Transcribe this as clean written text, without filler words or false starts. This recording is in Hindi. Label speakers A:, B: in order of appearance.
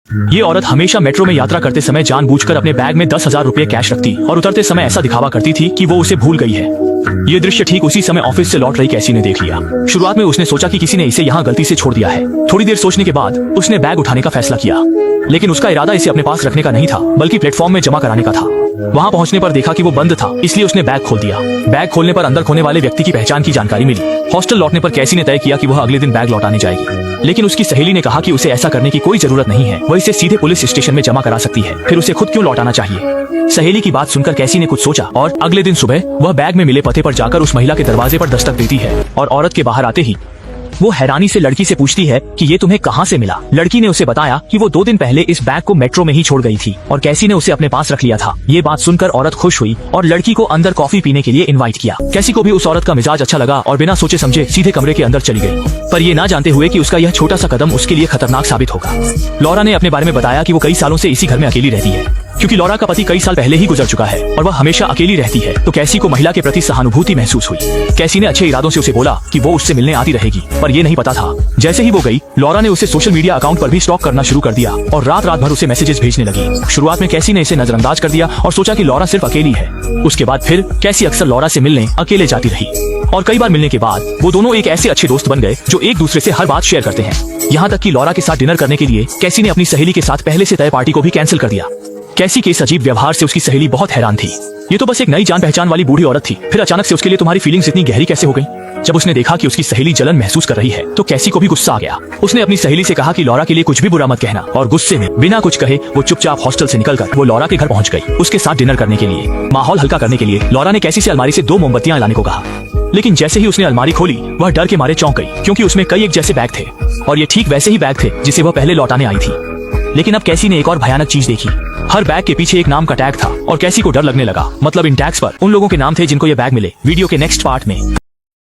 A: ये औरत हमेशा मेट्रो में यात्रा करते समय जानबूझकर अपने बैग में 10,000 रुपए कैश रखती और उतरते समय ऐसा दिखावा करती थी कि वो उसे भूल गई है। ये दृश्य ठीक उसी समय ऑफिस से लौट रही कैसी ने देख लिया। शुरुआत में उसने सोचा कि किसी ने इसे यहाँ गलती से छोड़ दिया है। थोड़ी देर सोचने के बाद उसने बैग उठाने का फैसला किया, लेकिन उसका इरादा इसे अपने पास रखने का नहीं था बल्कि प्लेटफॉर्म में जमा कराने का था। वहाँ पहुँचने पर देखा कि वो बंद था, इसलिए उसने बैग खोल दिया। बैग खोलने पर अंदर खोने वाले व्यक्ति की पहचान की जानकारी मिली। हॉस्टल लौटने पर कैसी ने तय किया कि वह अगले दिन बैग लौटाने जाएगी, लेकिन उसकी सहेली ने कहा कि उसे ऐसा करने की कोई जरूरत नहीं है, वह इसे सीधे पुलिस स्टेशन में जमा करा सकती है, फिर उसे खुद क्यों लौटाना चाहिए। सहेली की बात सुनकर कैसी ने कुछ सोचा और अगले दिन सुबह वह बैग में मिले पते पर जाकर उस महिला के दरवाजे पर दस्तक देती है और औरत के बाहर आते ही वो हैरानी से लड़की से पूछती है कि ये तुम्हें कहाँ से मिला। लड़की ने उसे बताया कि वो 2 दिन पहले इस बैग को मेट्रो में ही छोड़ गई थी और कैसी ने उसे अपने पास रख लिया था। ये बात सुनकर औरत खुश हुई और लड़की को अंदर कॉफी पीने के लिए इनवाइट किया। कैसी को भी उस औरत का मिजाज अच्छा लगा और बिना सोचे समझे सीधे कमरे के अंदर चली गई, पर ये ना जानते हुए कि उसका यह छोटा सा कदम उसके लिए खतरनाक साबित होगा। लॉरा ने अपने बारे में बताया कि वो कई सालों से इसी घर में अकेली रहती है, क्योंकि लॉरा का पति कई साल पहले ही गुजर चुका है और वह हमेशा अकेली रहती है। तो कैसी को महिला के प्रति सहानुभूति महसूस हुई। कैसी ने अच्छे इरादों से उसे बोला कि वो उससे मिलने आती रहेगी, पर ये नहीं पता था जैसे ही वो गई, लॉरा ने उसे सोशल मीडिया अकाउंट पर भी स्टॉक करना शुरू कर दिया और रात रात भर उसे मैसेजेस भेजने लगी। शुरुआत में कैसी ने इसे नजरअंदाज कर दिया और सोचा कि लॉरा सिर्फ अकेली है। उसके बाद फिर कैसी अक्सर लॉरा से मिलने अकेले जाती रही और कई बार मिलने के बाद वो दोनों एक ऐसे अच्छे दोस्त बन गए जो एक दूसरे से हर बात शेयर करते हैं। यहाँ तक कि लॉरा के साथ डिनर करने के लिए कैसी ने अपनी सहेली के साथ पहले से तय पार्टी को भी कैंसिल कर दिया। कैसी के इस अजीब व्यवहार से उसकी सहेली बहुत हैरान थी। ये तो बस एक नई जान पहचान वाली बूढ़ी औरत थी, फिर अचानक से उसके लिए तुम्हारी फीलिंग्स इतनी गहरी कैसे हो गई। जब उसने देखा कि उसकी सहेली जलन महसूस कर रही है तो कैसी को भी गुस्सा आ गया। उसने अपनी सहेली से कहा कि लॉरा के लिए कुछ भी बुरा मत कहना और गुस्से में बिना कुछ कहे वो चुपचाप हॉस्टल से निकलकर वो लॉरा के घर पहुंच गई उसके साथ डिनर करने के लिए। माहौल हल्का करने के लिए लॉरा ने कैसी से अलमारी से 2 मोमबत्तियां लाने को कहा, लेकिन जैसे ही उसने अलमारी खोली वह डर के मारे चौंक गई, क्योंकि उसमें कई एक जैसे बैग थे और ये ठीक वैसे ही बैग थे जिसे वह पहले लौटाने आई थी। लेकिन अब कैसी ने एक और भयानक चीज देखी। हर बैग के पीछे एक नाम का टैग था और कैसी को डर लगने लगा। मतलब इन टैग्स पर उन लोगों के नाम थे जिनको ये बैग मिले। वीडियो के नेक्स्ट पार्ट में